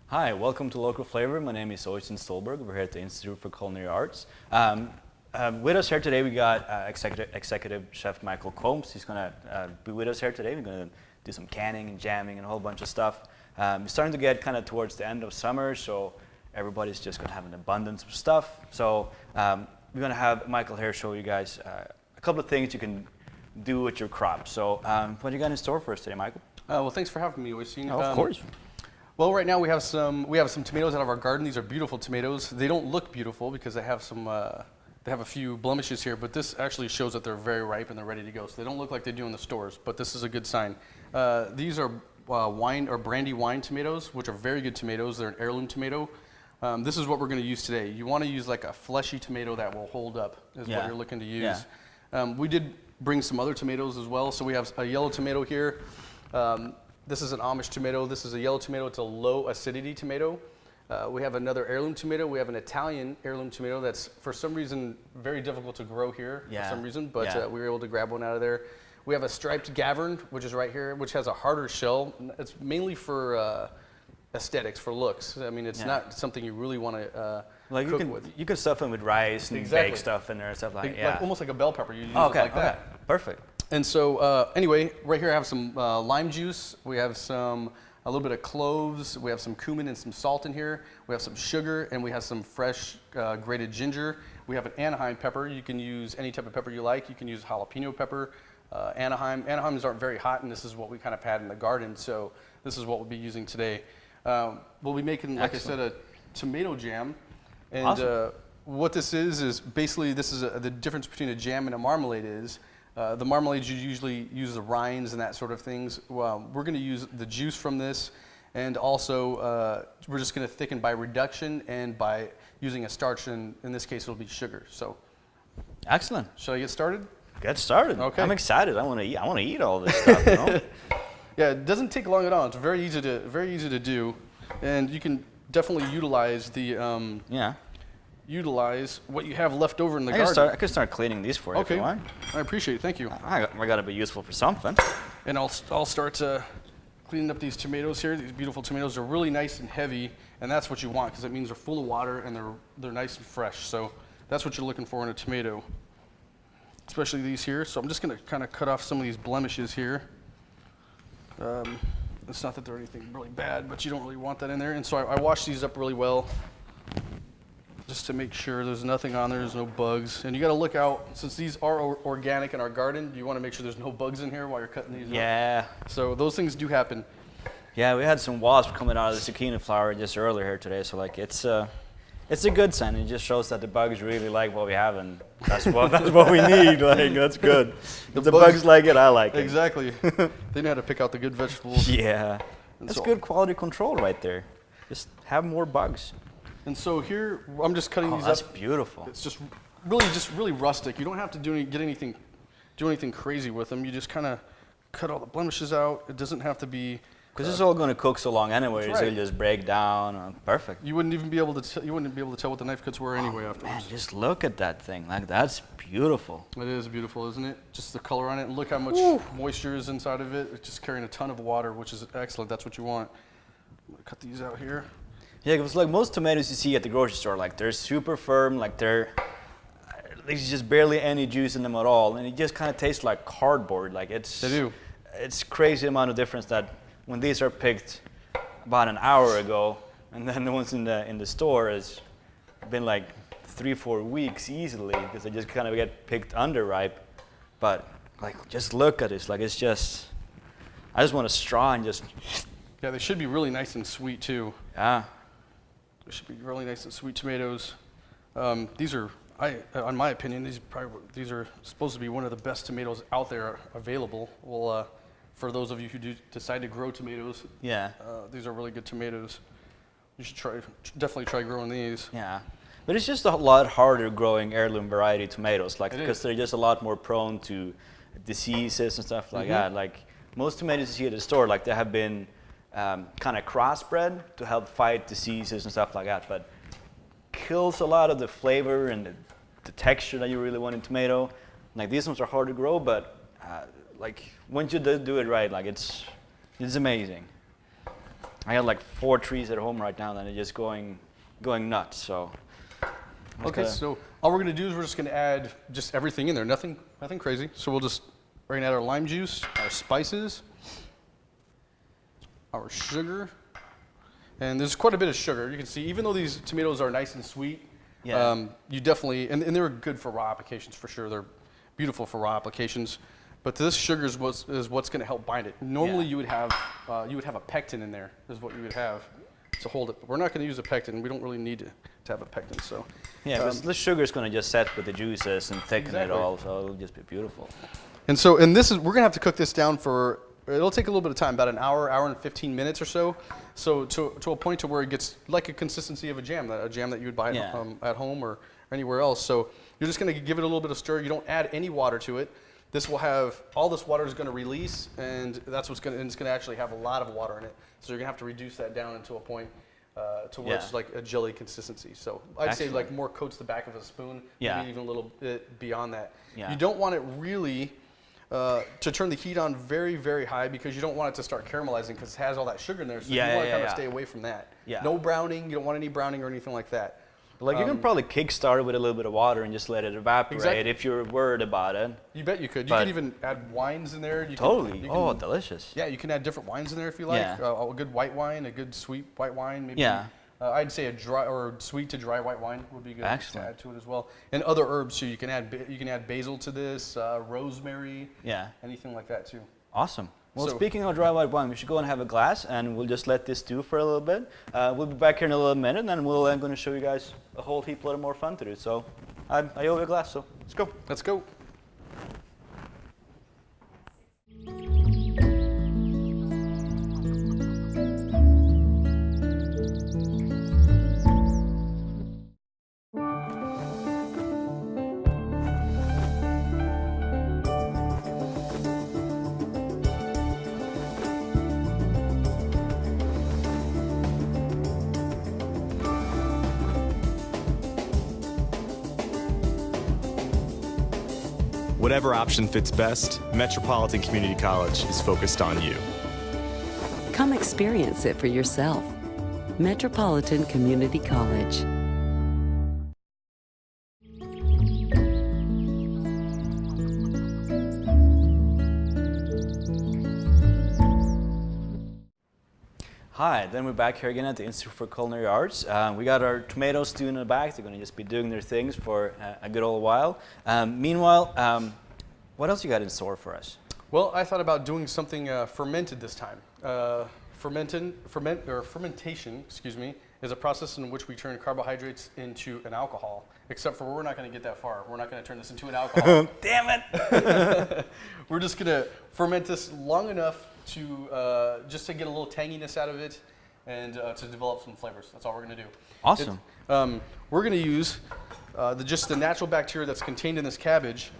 Hi, welcome to Local Flavor. My name is Oystein Stolberg. We're here at the Institute for Culinary Arts. With us here today, we got executive chef Michael Combs. He's going to be with us here today. We're going to do some canning and jamming and a whole bunch of stuff. We're starting to get kind of towards the end of summer, so everybody's just going to have an abundance of stuff. So we're going to have Michael here show you guys a couple of things you can do with your crops. So what do you got in store for us today, Michael? Well, thanks for having me, Oystein. Of course. Well, right now we have some tomatoes out of our garden. These are beautiful tomatoes. They don't look beautiful because they have a few blemishes here, but this actually shows that they're very ripe and they're ready to go. So they don't look like they do in the stores, but this is a good sign. These are wine or brandy wine tomatoes, which are very good tomatoes. They're an heirloom tomato. This is what we're going to use today. You want to use like a fleshy tomato that will hold up is what you're looking to use. Yeah. We did bring some other tomatoes as well. So we have a yellow tomato here. This is an Amish tomato. This is a yellow tomato. It's a low acidity tomato. We have another heirloom tomato. We have an Italian heirloom tomato that's for some reason very difficult to grow here for some reason, but we were able to grab one out of there. We have a striped Gavern, which is right here, which has a harder shell. It's mainly for aesthetics, for looks. I mean, it's not something you really want to cook with. You can stuff it with rice and bake stuff in there and stuff like that. Like almost like a bell pepper. You use it like that. Perfect. And so anyway, right here I have some lime juice. We have a little bit of cloves. We have some cumin and some salt in here. We have some sugar, and we have some fresh grated ginger. We have an Anaheim pepper. You can use any type of pepper you like. You can use jalapeno pepper. Anaheims aren't very hot, and this is what we kind of had in the garden, so this is what we'll be using today. We'll be making, like I said, a tomato jam. And awesome. What this is basically the difference between a jam and a marmalade is, the marmalades you usually use the rinds and that sort of things. Well, we're going to use the juice from this, and also we're just going to thicken by reduction and by using a starch, and in this case it'll be sugar. So, excellent. Shall I get started? Get started. Okay. I'm excited. I want to eat. I want to eat all this stuff. You know? Yeah, it doesn't take long at all. It's very easy to do, and you can definitely utilize the utilize what you have left over in the garden. I could start cleaning these for you if you want. I appreciate it. Thank you. I got to be useful for something. And I'll start cleaning up these tomatoes here. These beautiful tomatoes are really nice and heavy, and that's what you want because it means they're full of water and they're nice and fresh. So that's what you're looking for in a tomato, especially these here. So I'm just going to kind of cut off some of these blemishes here. It's not that they're anything really bad, but you don't really want that in there. And so I wash these up really well, just to make sure there's nothing on there, there's no bugs. And you got to look out, since these are organic in our garden, you want to make sure there's no bugs in here while you're cutting these up. So those things do happen. Yeah, we had some wasps coming out of the zucchini flower just earlier here today, so like it's a good sign. It just shows that the bugs really like what we have, and that's what we need. Like, that's good. If the bugs like it, I like it. Exactly. They know how to pick out the good vegetables. Yeah. That's good quality control right there. Just have more bugs. And so here, I'm just cutting these up. That's beautiful. It's just really rustic. You don't have to do anything crazy with them. You just kind of cut all the blemishes out. It doesn't have to be. Because it's all going to cook so long anyway, so it'll just break down. Perfect. You wouldn't even be able to. You wouldn't be able to tell what the knife cuts were anyway afterwards. Man, just look at that thing. Like, that's beautiful. It is beautiful, isn't it? Just the color on it, and look how much moisture is inside of it. It's just carrying a ton of water, which is excellent. That's what you want. I'm gonna cut these out here. Yeah, because like most tomatoes you see at the grocery store, like they're super firm, like there's just barely any juice in them at all, and it just kind of tastes like cardboard. Like they do. It's crazy amount of difference that when these are picked about an hour ago, and then the ones in the store has been like 3-4 weeks easily because they just kind of get picked underripe. But like, just look at this. Like, it's just, I just want a straw and just. Yeah, they should be really nice and sweet too. Yeah. They should be really nice and sweet tomatoes. These are, in my opinion, these are supposed to be one of the best tomatoes out there available. Well, for those of you who do decide to grow tomatoes, these are really good tomatoes. You should definitely try growing these. Yeah, but it's just a lot harder growing heirloom variety tomatoes, like because they're just a lot more prone to diseases and stuff like that. Like most tomatoes you see at the store, like they have been kind of crossbred to help fight diseases and stuff like that, but kills a lot of the flavor and the texture that you really want in tomato. Like these ones are hard to grow, but like once you do it right, like it's amazing. I got like 4 trees at home right now that are just going nuts. So. Okay, so all we're gonna do is we're just gonna add just everything in there, nothing crazy. So we're gonna add our lime juice, our spices, our sugar, and there's quite a bit of sugar. You can see, even though these tomatoes are nice and sweet, you definitely, and they're good for raw applications for sure. They're beautiful for raw applications, but this sugar is what's gonna help bind it. Normally you would have a pectin in there, is what you would have to hold it. But we're not gonna use a pectin. We don't really need to have a pectin, so. Yeah, because the sugar is going to just set with the juices and thicken it all, so it'll just be beautiful. And so, we're going to have to cook this down for, it'll take a little bit of time, about an hour and 15 minutes or so. So to a point to where it gets like a consistency of a jam that you would buy at home or anywhere else. So you're just going to give it a little bit of stir. You don't add any water to it. This will have, all this water is going to release, and it's going to actually have a lot of water in it. So you're going to have to reduce that down into a point to where it's like a jelly consistency. So I'd say like more coats the back of a spoon, maybe even a little bit beyond that. You don't want it really to turn the heat on very, very high, because you don't want it to start caramelizing, because it has all that sugar in there. So you want to kind of stay away from that. No browning. You don't want any browning or anything like that. Like you can probably kickstart it with a little bit of water and just let it evaporate if you're worried about it. You bet you could. You could even add wines in there. Oh, delicious. Yeah, you can add different wines in there if you like. A good white wine, a good sweet white wine, maybe. I'd say a dry or sweet to dry white wine would be good to add to it as well. And other herbs too. You can add basil to this, rosemary. Anything like that too. Awesome. Well, speaking of dry white wine, we should go and have a glass, and we'll just let this stew for a little bit. We'll be back here in a little minute, and then I'm going to show you guys a whole heap load of more fun to do. So I owe you a glass, so let's go. Let's go. Whatever option fits best, Metropolitan Community College is focused on you. Come experience it for yourself. Metropolitan Community College. Hi, then we're back here again at the Institute for Culinary Arts. We got our tomatoes stewing in the back. They're going to just be doing their things for a good old while. Meanwhile, what else you got in store for us? Well, I thought about doing something fermented this time. Fermentation, is a process in which we turn carbohydrates into an alcohol. Except for we're not going to get that far. We're not going to turn this into an alcohol. Damn it! We're just going to ferment this long enough to just to get a little tanginess out of it, and to develop some flavors. That's all we're going to do. Awesome. We're going to use just the natural bacteria that's contained in this cabbage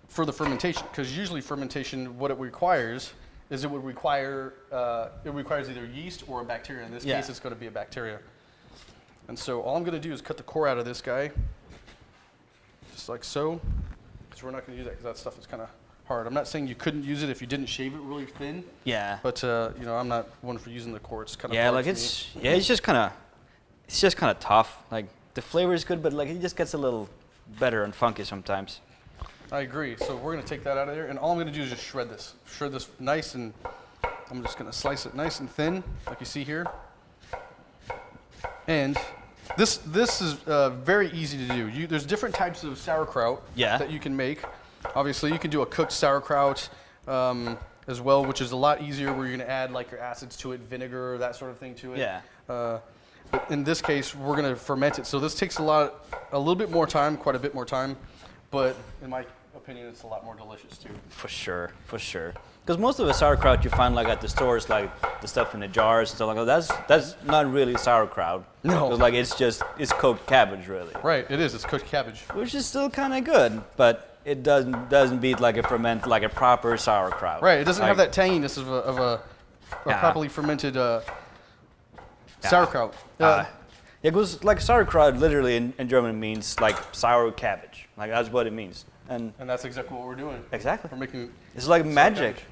for the fermentation, because usually fermentation, what it requires is it requires either yeast or a bacteria. In this case, it's going to be a bacteria. And so all I'm going to do is cut the core out of this guy, just like so, because we're not going to use that, because that stuff is kind of hard. I'm not saying you couldn't use it if you didn't shave it really thin. But I'm not one for using the core. It's kind of hard like it's just kind of tough. Like the flavor is good, but like it just gets a little better and funky sometimes. I agree. So we're going to take that out of there, and all I'm going to do is just shred this. Shred this nice, and I'm just going to slice it nice and thin, like you see here. And this is very easy to do. There's different types of sauerkraut that you can make. Obviously, you can do a cooked sauerkraut as well, which is a lot easier, where you're going to add like your acids to it, vinegar, that sort of thing to it. But in this case, we're going to ferment it. So this takes a little bit more time, quite a bit more time. But in my opinion, it's a lot more delicious too. For sure. Because most of the sauerkraut you find like at the stores, like the stuff in the jars and stuff like that, that's not really sauerkraut. No. Like it's cooked cabbage, really. Right, it is. It's cooked cabbage. Which is still kind of good, but it doesn't beat like a proper sauerkraut. Right, it doesn't have that tanginess of a properly fermented sauerkraut. Because like sauerkraut literally in German means like sour cabbage. Like that's what it means. And that's exactly what we're doing. Exactly. We're making it's like magic. Cabbage.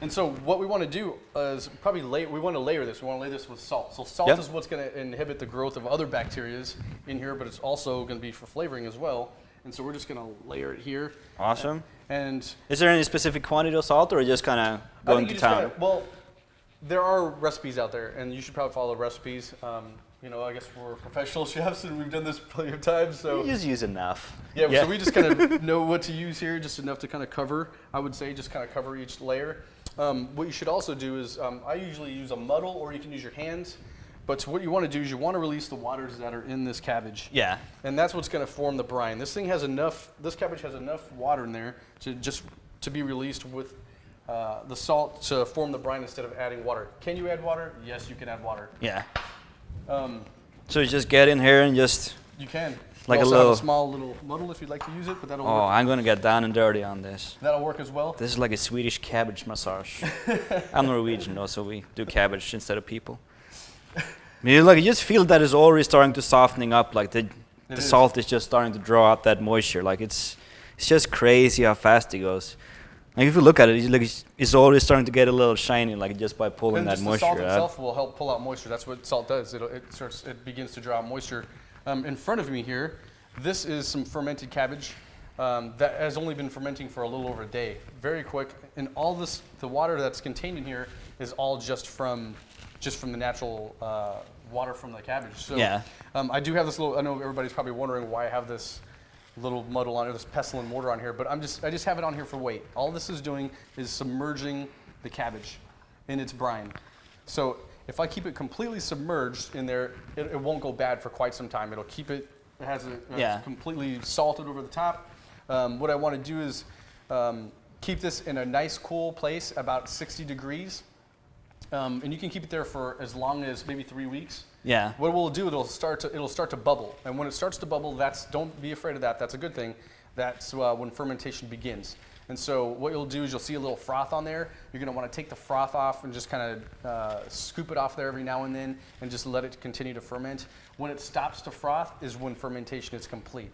And so what we want to do is probably we want to layer this. We want to lay this with salt. So salt Yep. is what's going to inhibit the growth of other bacteria in here, but it's also going to be for flavoring as well. And so we're just going to layer it here. Awesome. And is there any specific quantity of salt, or just kind of going to town? Well, there are recipes out there, and you should probably follow the recipes. You know, I guess we're professional chefs, and we've done this plenty of times. So You just use enough. yeah, so we just kind of know what to use here, just enough to kind of cover. I would say just kind of cover each layer. What you should also do is, I usually use a muddle, or you can use your hands. But what you want to do is you want to release the waters that are in this cabbage. Yeah. And that's what's going to form the brine. This cabbage has enough water in there to be released with the salt to form the brine instead of adding water. Can you add water? Yes, you can add water. Yeah. So you just get in here and just... You can. Like you a also little... have a small little muddle if you'd like to use it, but that'll Oh, work. I'm going to get down and dirty on this. That'll work as well. This is like a Swedish cabbage massage. I'm Norwegian though, so we do cabbage instead of people. You just feel that it's already starting to softening up, like the salt is just starting to draw out that moisture. Like it's just crazy how fast it goes. Like if you look at it, it's already starting to get a little shiny, like just by pulling And that just moisture the salt out. itself will help pull out moisture. That's what salt does. It begins to draw out moisture. In front of me here, this is some fermented cabbage that has only been fermenting for a little over a day. Very quick. And all this, the water that's contained in here is all just from the natural water from the cabbage. So Yeah. I do have this little, I know everybody's probably wondering why I have this little muddle on here, this pestle and mortar on here, but I just have it on here for weight. All this is doing is submerging the cabbage in its brine. So if I keep it completely submerged in there, it won't go bad for quite some time. It'll keep it, it's completely salted over the top. What I want to do is keep this in a nice cool place, about 60 degrees. And you can keep it there for as long as maybe 3 weeks. Yeah. What we'll do, it'll start to bubble. And when it starts to bubble, don't be afraid of that. That's a good thing. That's when fermentation begins. And so what you'll do is you'll see a little froth on there. You're going to want to take the froth off and just kind of scoop it off there every now and then and just let it continue to ferment. When it stops to froth is when fermentation is complete.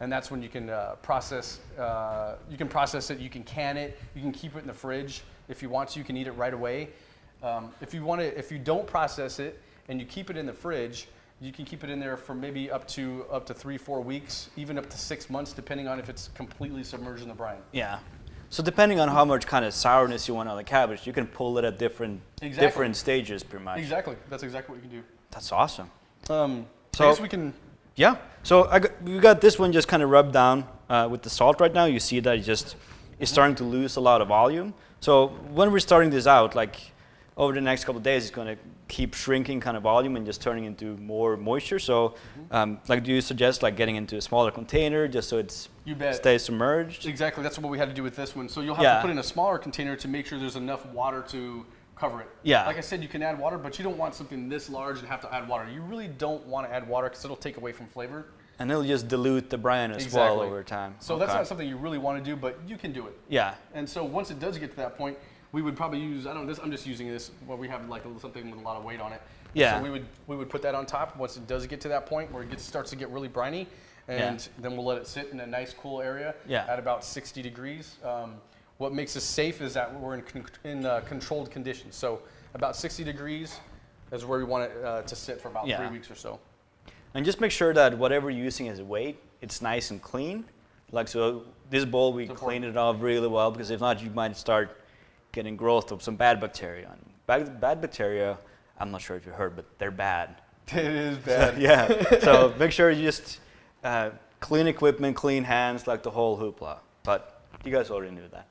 And that's when you can process it, you can can it, you can keep it in the fridge. If you want to, you can eat it right away. If you don't process it and you keep it in the fridge, you can keep it in there for maybe up to 3-4 weeks, even up to 6 months, depending on if it's completely submerged in the brine. Yeah. So depending on how much kind of sourness you want on the cabbage, you can pull it at different stages, pretty much. Exactly. That's exactly what you can do. That's awesome. So I guess we can. Yeah. So we got this one just kind of rubbed down with the salt right now. You see that it's starting to lose a lot of volume. So when we're starting this out, like over the next couple of days, it's going to keep shrinking kind of volume and just turning into more moisture. So like, do you suggest like getting into a smaller container just so it stays submerged? Exactly. That's what we had to do with this one. So you'll have to put in a smaller container to make sure there's enough water to cover it. Yeah. Like I said, you can add water, but you don't want something this large and have to add water. You really don't want to add water because it'll take away from flavor. And it'll just dilute the brine as well over time. So that's not something you really want to do, but you can do it. Yeah. And so once it does get to that point, we would probably use, I'm just using this where we have like something with a lot of weight on it. Yeah. So we would put that on top once it does get to that point where it starts to get really briny, and then we'll let it sit in a nice cool area at about 60 degrees. What makes us safe is that we're in controlled conditions. So about 60 degrees is where we want it to sit for about 3 weeks or so. And just make sure that whatever you're using as a weight, it's nice and clean. Like, so this bowl, we cleaned it off really well, because if not, you might start getting growth of some bad bacteria. And bad bacteria, I'm not sure if you heard, but they're bad. It is bad. So make sure you just clean equipment, clean hands, like the whole hoopla. But you guys already knew that.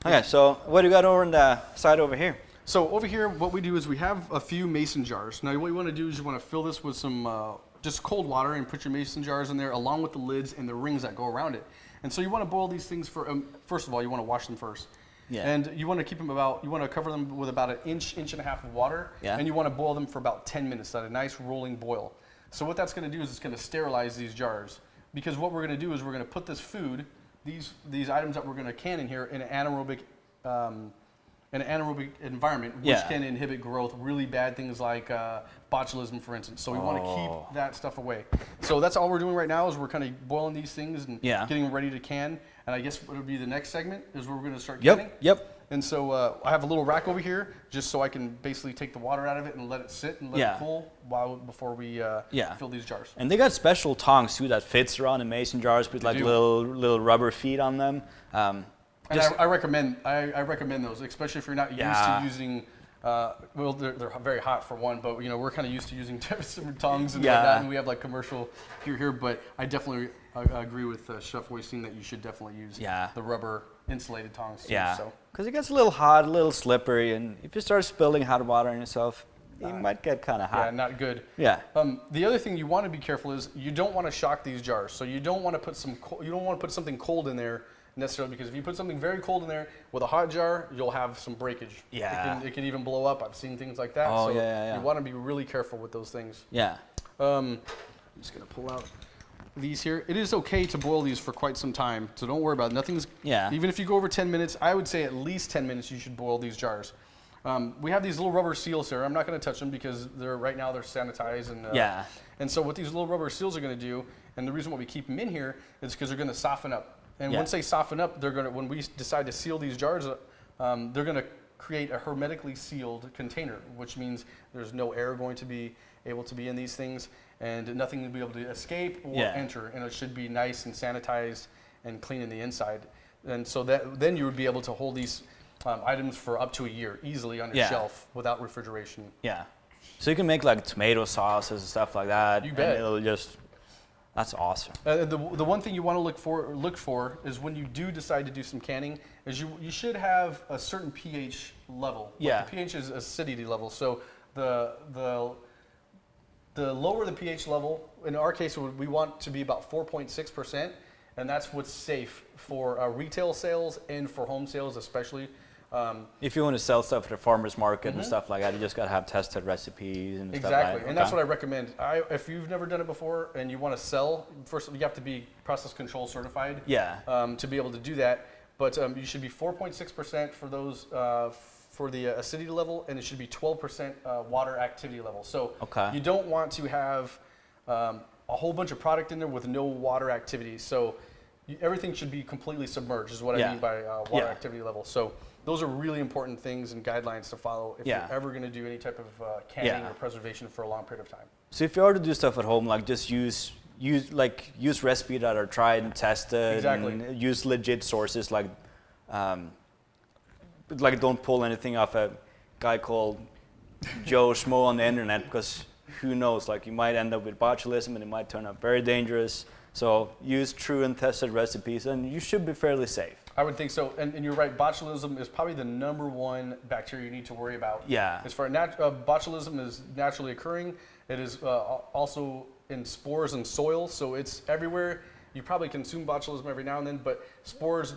Okay, so what do you got over on the side over here? So over here, what we do is we have a few mason jars. Now what you want to do is you want to fill this with some just cold water and put your mason jars in there along with the lids and the rings that go around it. And so you want to boil these things for, first of all, you want to wash them first. Yeah. And you want to keep them you want to cover them with about an inch and a half of water. Yeah. And you want to boil them for about 10 minutes at a nice rolling boil. So what that's going to do is it's going to sterilize these jars. Because what we're going to do is we're going to put this food, these items that we're going to can in here in an anaerobic environment, which can inhibit growth, really bad things like botulism, for instance. So we want to keep that stuff away. So that's all we're doing right now is we're kind of boiling these things and getting ready to can. And I guess what would be the next segment is where we're going to start canning. Yep. And so I have a little rack over here just so I can basically take the water out of it and let it sit and let it cool before we fill these jars. And they got special tongs too that fits around the mason jars with like little rubber feet on them. And I recommend those, especially if you're not used to using. Well, they're very hot for one, but we're kind of used to using different tongs and whatnot, and we have like commercial gear here. But I definitely agree with Chef Westing that you should definitely use the rubber insulated tongs too. Yeah, because it gets a little hot, a little slippery, and if you start spilling hot water on yourself, you might get kind of hot. Yeah, not good. Yeah. The other thing you want to be careful is you don't want to shock these jars. So you don't want to put something cold in there necessarily, because if you put something very cold in there with a hot jar, you'll have some breakage. Yeah. It can even blow up. I've seen things like that. Oh, so you want to be really careful with those things. Yeah. I'm just going to pull out these here. It is okay to boil these for quite some time, so don't worry about it. Nothing's, even if you go over 10 minutes, I would say at least 10 minutes you should boil these jars. We have these little rubber seals here. I'm not going to touch them because right now they're sanitized. And so what these little rubber seals are going to do, and the reason why we keep them in here is because they're going to soften up. And once they soften up, they're going to, when we decide to seal these jars, they're going to create a hermetically sealed container, which means there's no air going to be able to be in these things, and nothing will be able to escape or enter. And it should be nice and sanitized and clean in the inside. And so then you would be able to hold these items for up to a year easily on your shelf without refrigeration. Yeah. So you can make like tomato sauces and stuff like that. You bet. And it'll just, that's awesome. The one thing you want to look for is when you do decide to do some canning is you should have a certain pH level. Like the pH is acidity level. So the lower the pH level, in our case, we want to be about 4.6%, and that's what's safe for retail sales and for home sales especially. If you want to sell stuff at a farmer's market and stuff like that, you just got to have tested recipes and stuff like that. And that's what I recommend. If you've never done it before and you want to sell, first you have to be process control certified to be able to do that. But you should be 4.6% for those for the acidity level, and it should be 12% water activity level. So you don't want to have a whole bunch of product in there with no water activity. So everything should be completely submerged is what I mean by water activity level. So those are really important things and guidelines to follow if you're ever going to do any type of canning or preservation for a long period of time. So if you are to do stuff at home, like just use recipes that are tried and tested. Exactly. And use legit sources like don't pull anything off a guy called Joe Schmo on the internet, because who knows, like you might end up with botulism and it might turn out very dangerous. So use true and tested recipes and you should be fairly safe. I would think so, and you're right. Botulism is probably the #1 bacteria you need to worry about. Yeah. As far botulism is naturally occurring, it is also in spores and soil, so it's everywhere. You probably consume botulism every now and then, but spores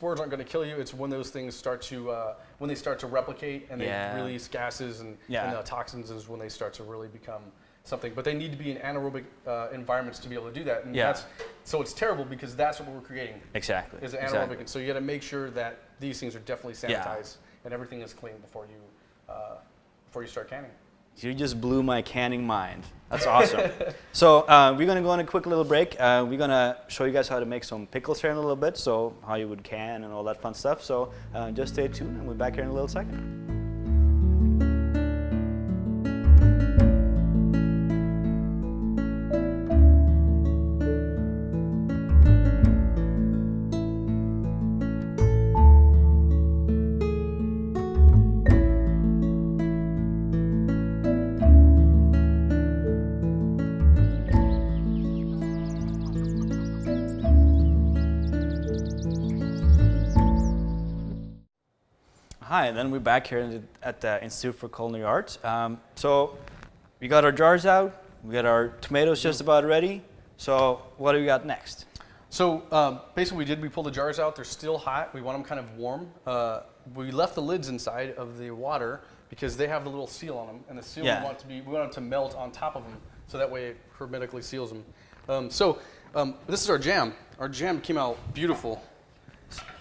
aren't going to kill you. It's when those things start to replicate and they release gases and toxins is when they start to really become something. But they need to be in anaerobic environments to be able to do that. And so it's terrible because that's what we're creating. Exactly. Is anaerobic. And so you got to make sure that these things are definitely sanitized and everything is clean before you start canning. You just blew my canning mind. That's awesome. So we're going to go on a quick little break. We're going to show you guys how to make some pickles here in a little bit, so how you would can and all that fun stuff. So just stay tuned and we'll be back here in a little second. Hi, and then we're back here at the Institute for Culinary Arts. So we got our jars out, we got our tomatoes just about ready. So what do we got next? So basically we pulled the jars out. They're still hot. We want them kind of warm. We left the lids inside of the water because they have the little seal on them, and the seal we want it to melt on top of them, so that way it hermetically seals them. This is our jam. Our jam came out beautiful.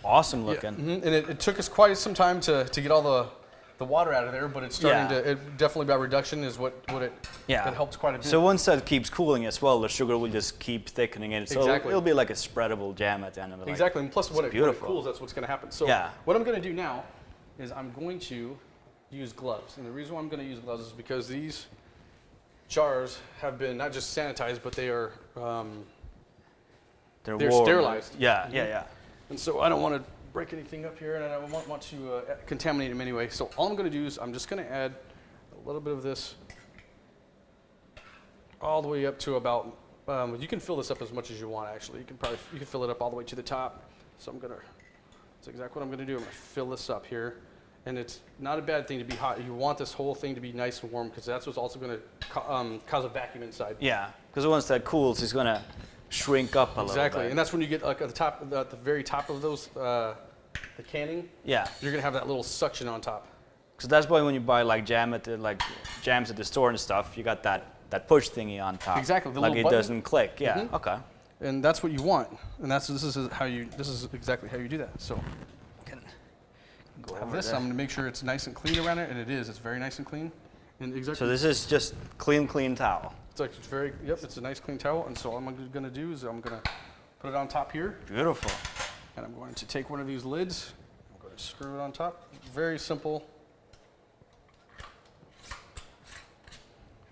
Awesome looking. And it took us quite some time to get all the water out of there, but it's starting to, it definitely by reduction is what it helps quite a bit. So once that keeps cooling as well, the sugar will just keep thickening it. So it'll be like a spreadable jam at the end of it. Exactly, and plus when it cools, that's what's going to happen. So what I'm going to do now is I'm going to use gloves. And the reason why I'm going to use gloves is because these jars have been not just sanitized, but they are they're warm. sterilized. Yeah, yeah. And so I don't want to break anything up here, and I don't want to contaminate them anyway. So all I'm going to do is I'm just going to add a little bit of this all the way up to about, you can fill this up as much as you want, actually. You can fill it up all the way to the top. So that's exactly what I'm going to do. I'm going to fill this up here. And it's not a bad thing to be hot. You want this whole thing to be nice and warm because that's what's also going to cause a vacuum inside. Yeah, because once that cools, it's going to shrink up a little bit. Exactly, and that's when you get like at the very top of those, the canning. Yeah. You're going to have that little suction on top. So that's why when you buy like jams at the store and stuff, you got that push thingy on top. Exactly, the like little it button. doesn't click. Yeah. Mhm. Okay. And that's what you want, and this is exactly how you do that. So Go have over this. there. I'm going to make sure it's nice and clean around it, and it is. It's very nice and clean. And exactly. So this is just clean towel. It's like it's a nice clean towel. And so all I'm going to do is I'm going to put it on top here, Beautiful. and I'm going to take one of these lids. I'm going to screw it on top. Very simple.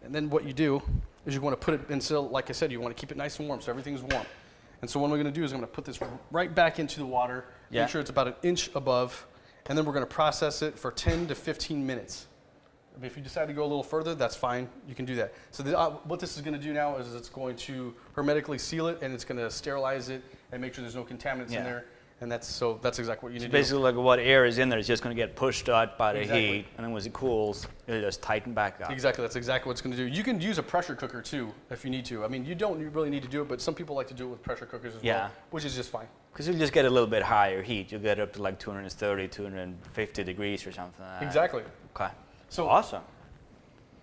And then what you do is you want to put it in, so like I said, you want to keep it nice and warm so everything's warm. And so what I'm going to do is I'm going to put this right back into the water, Yeah. make sure it's about an inch above, and then we're going to process it for 10 to 15 minutes. If you decide to go a little further, that's fine. You can do that. So what this is going to do now is it's going to hermetically seal it, and it's going to sterilize it and make sure there's no contaminants Yeah. in there. And that's exactly what you need to do. Basically, like what air is in there is just going to get pushed out by the Exactly. heat, and then once it cools, it'll just tighten back up. Exactly, that's exactly what it's going to do. You can use a pressure cooker too if you need to. I mean, you don't really need to do it, but some people like to do it with pressure cookers as Yeah. well, which is just fine. Because you'll just get a little bit higher heat. You'll get up to like 230, 250 degrees or something like that. Exactly. Okay. So Awesome.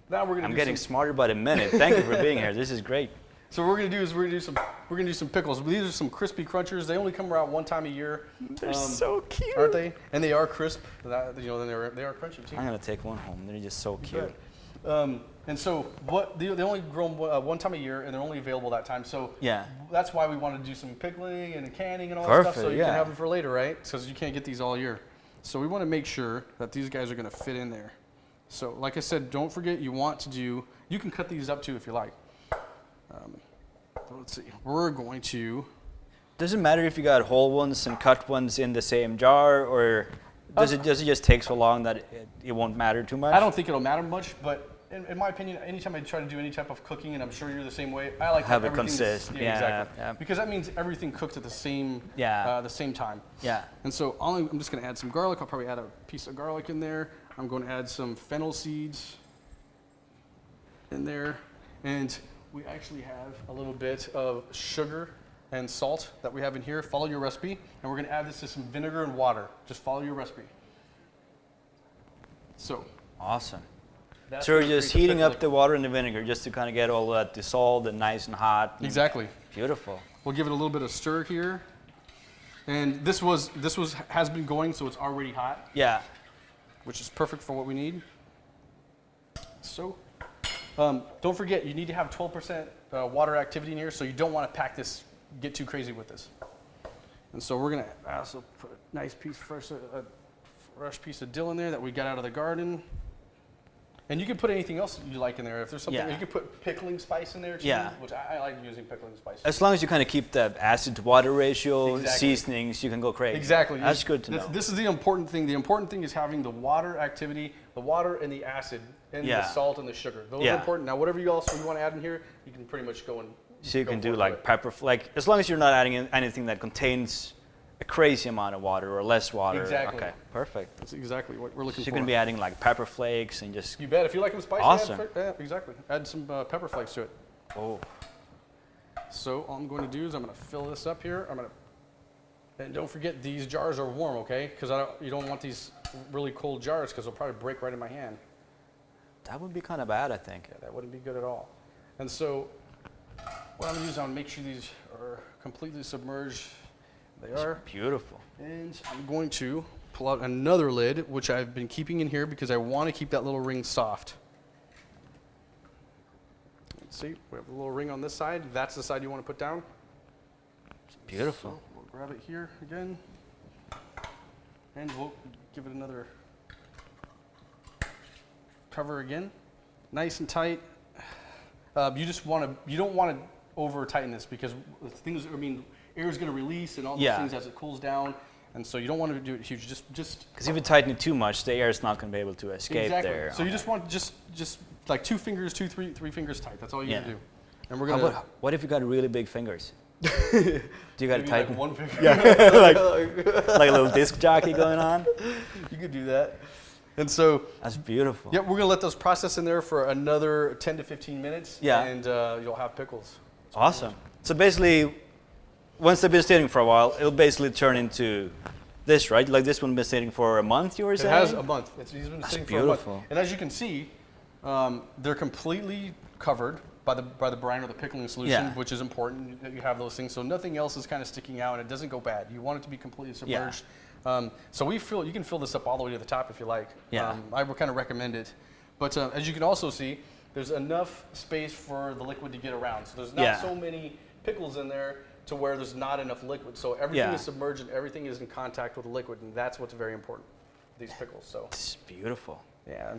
now we're going to I'm do getting some, smarter by the minute. Thank you for being here. This is great. so what we're going to do is we're going to do some pickles. These are some crispy crunchers. They only come around one time a year. They're so cute. Aren't they? And they are crisp. Then they are crunchy too. I'm going to take one home. They're just so cute. And so they only grow one time a year, and they're only available that time. So Yeah. that's why we wanted to do some pickling and canning and all that stuff, so Perfect, you can yeah. have them for later, right? Because you can't get these all year. So we want to make sure that these guys are going to fit in there. So like I said, don't forget you can cut these up too if you like. So let's see. We're going to. Does it matter if you got whole ones and cut ones in the same jar, or does it just take so long that it won't matter too much? I don't think it'll matter much, but in my opinion, anytime I try to do any type of cooking, and I'm sure you're the same way, I like to Have it everything's- consist. Yeah, exactly. yeah. Because that means everything cooked at the same time. Yeah. And so I'm just going to add some garlic. I'll probably add a piece of garlic in there. I'm going to add some fennel seeds in there. And we actually have a little bit of sugar and salt that we have in here. Follow your recipe. And we're going to add this to some vinegar and water. Just follow your recipe. So Awesome. that's So you're gonna just create heating up pickle. the water and the vinegar just to kind of get all that dissolved and nice and hot. and Exactly. Beautiful. We'll give it a little bit of stir here. And this has been going, so it's already hot, Yeah. which is perfect for what we need. So, don't forget, you need to have 12% water activity in here, so you don't want to get too crazy with this. And so we're going to also put a nice piece, fresh piece of dill in there that we got out of the garden. And you can put anything else you like in there. If there's something, Yeah. you can put pickling spice in there too, Yeah. which I like using pickling spice. As long as you kind of keep the acid to water ratio, Exactly. seasonings, you can go crazy. Exactly. That's good to know. This is the important thing. The important thing is having the water activity, the water and the acid, and Yeah. the salt and the sugar. Those Yeah. are important. Now, whatever else you want to add in here, you can pretty much go and. So you go can for do it like with it. pepper, like as long as you're not adding in anything that contains a crazy amount of water or less water. Exactly. Okay, perfect. That's exactly what we're So looking you're for. going to be adding like pepper flakes and just, You bet. If you like them spicy, Awesome. exactly. Add some pepper flakes to it. oh, So all I'm going to do is I'm going to fill this up here. And don't forget these jars are warm, okay? Because you don't want these really cold jars because they'll probably break right in my hand. that would be kind of bad, I think. Yeah, that wouldn't be good at all. And so what I'm going to do is I'm going to make sure these are completely submerged. They are. Beautiful. And I'm going to pull out another lid, which I've been keeping in here because I want to keep that little ring soft. Let's see, we have a little ring on this side. That's the side you want to put down. It's beautiful. So we'll grab it here again. And we'll give it another cover again, nice and tight. You don't want to over tighten this because things, air is going to release and all those things as it cools down. And so you don't want to do it huge, just because if you tighten it too much, the air is not going to be able to escape there. So you just want just like 2 fingers, three fingers tight. That's all you gotta do. And we're gonna. What if you got really big fingers? Do you got to tighten? Like 1 finger. Yeah, like a little disc jockey going on. You could do that. And so that's beautiful. Yeah, we're gonna let those process in there for another 10 to 15 minutes. Yeah. And you'll have pickles. Awesome. So basically, once they've been sitting for a while, it'll basically turn into this, right? Like this one been sitting for a month, you were saying? It has a month. He's been sitting for a month. Beautiful. And as you can see, they're completely covered by the brine or the pickling solution, which is important that you have those things. So nothing else is kind of sticking out and it doesn't go bad. You want it to be completely submerged. So you can fill this up all the way to the top if you like. I would kind of recommend it. But as you can also see, there's enough space for the liquid to get around. So there's not so many pickles in there to where there's not enough liquid. So everything is submerged and everything is in contact with the liquid, and that's what's very important, these pickles. So it's beautiful. Yeah,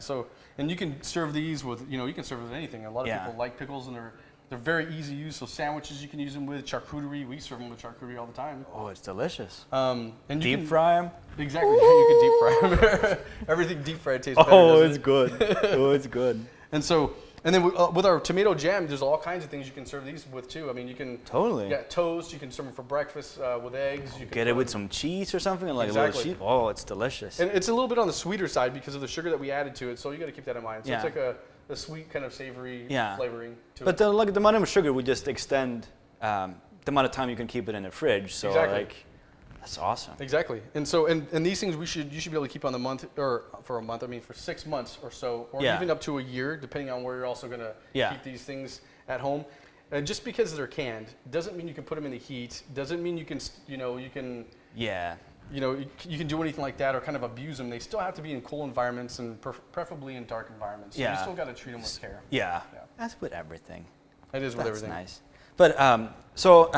and you can serve these with, you can serve with anything. A lot of people like pickles, and they're very easy to use. So sandwiches you can use them with, charcuterie, we serve them with charcuterie all the time. Oh, it's delicious. And you deep fry them? Exactly, you can deep fry them. Everything deep fried tastes better. Oh, it's good. Oh, it's good. And then with our tomato jam, there's all kinds of things you can serve these with too. You can toast. You can serve them for breakfast with eggs. You can get it with some cheese or something, like a little cheese. Oh, it's delicious. And it's a little bit on the sweeter side because of the sugar that we added to it. So you got to keep that in mind. So it's like a sweet kind of savory flavoring to it. But the amount of sugar would just extend the amount of time you can keep it in the fridge. So that's awesome. Exactly. And so and these things you should be able to keep on for 6 months or so, or even up to a year, depending on where you're also going to keep these things at home. And just because they're canned doesn't mean you can put them in the heat. Doesn't mean you can you can do anything like that or kind of abuse them. They still have to be in cool environments and preferably in dark environments. So you still got to treat them with care. Yeah. That's with everything. It is with everything. That's nice. But so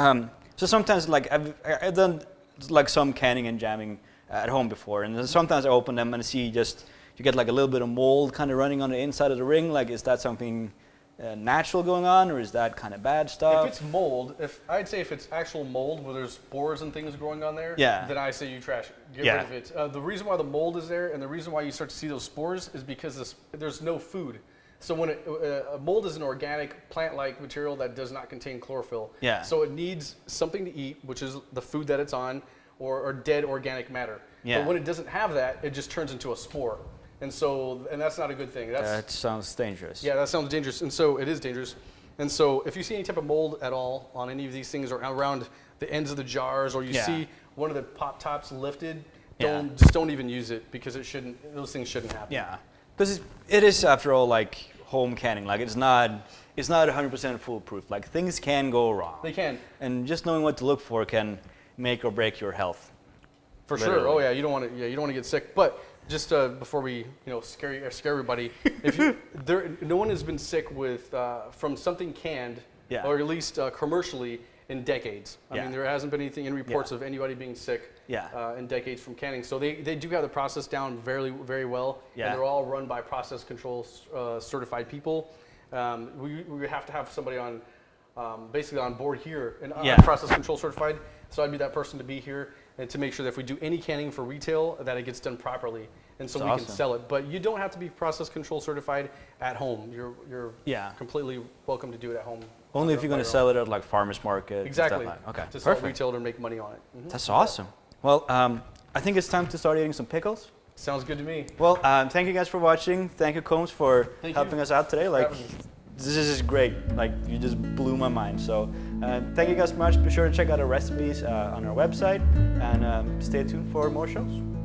sometimes like I've done like some canning and jamming at home before, and then sometimes I open them and see you get like a little bit of mold kind of running on the inside of the ring. Like, is that something natural going on, or is that kind of bad stuff? If it's mold, I'd say if it's actual mold where there's spores and things growing on there, then I say you trash it. Get rid of it. The reason why the mold is there and the reason why you start to see those spores is because there's no food. So when a mold is an organic plant-like material that does not contain chlorophyll. So it needs something to eat, which is the food that it's on, or dead organic matter. But when it doesn't have that, it just turns into a spore. And that's not a good thing. That sounds dangerous. Yeah, that sounds dangerous. And so it is dangerous. And so if you see any type of mold at all on any of these things or around the ends of the jars, or you see one of the pop tops lifted, don't even use it because those things shouldn't happen. Yeah. Because it is, after all, like home canning. Like it's not 100% foolproof. Like things can go wrong. They can. And just knowing what to look for can make or break your health. For sure. Oh yeah, you don't want to get sick. But just before we scare everybody, no one has been sick with from something canned, or at least commercially, in decades. I mean, there hasn't been anything in reports of anybody being sick in decades from canning. So they do have the process down very, very well, and they're all run by process control certified people. We have to have somebody on, basically on board here and process control certified. So I'd be that person to be here and to make sure that if we do any canning for retail, that it gets done properly, and so we can sell it. But you don't have to be process control certified at home. You're completely welcome to do it at home. Only if you're going to sell it at like farmers market. Exactly. And stuff like. Okay. To sell retail and make money on it. Mm-hmm. That's awesome. Well, I think it's time to start eating some pickles. Sounds good to me. Well, thank you guys for watching. Thank you, Combs, for helping us out today. Like, this is great. Like, you just blew my mind. So, thank you guys so much. Be sure to check out our recipes on our website, and stay tuned for more shows.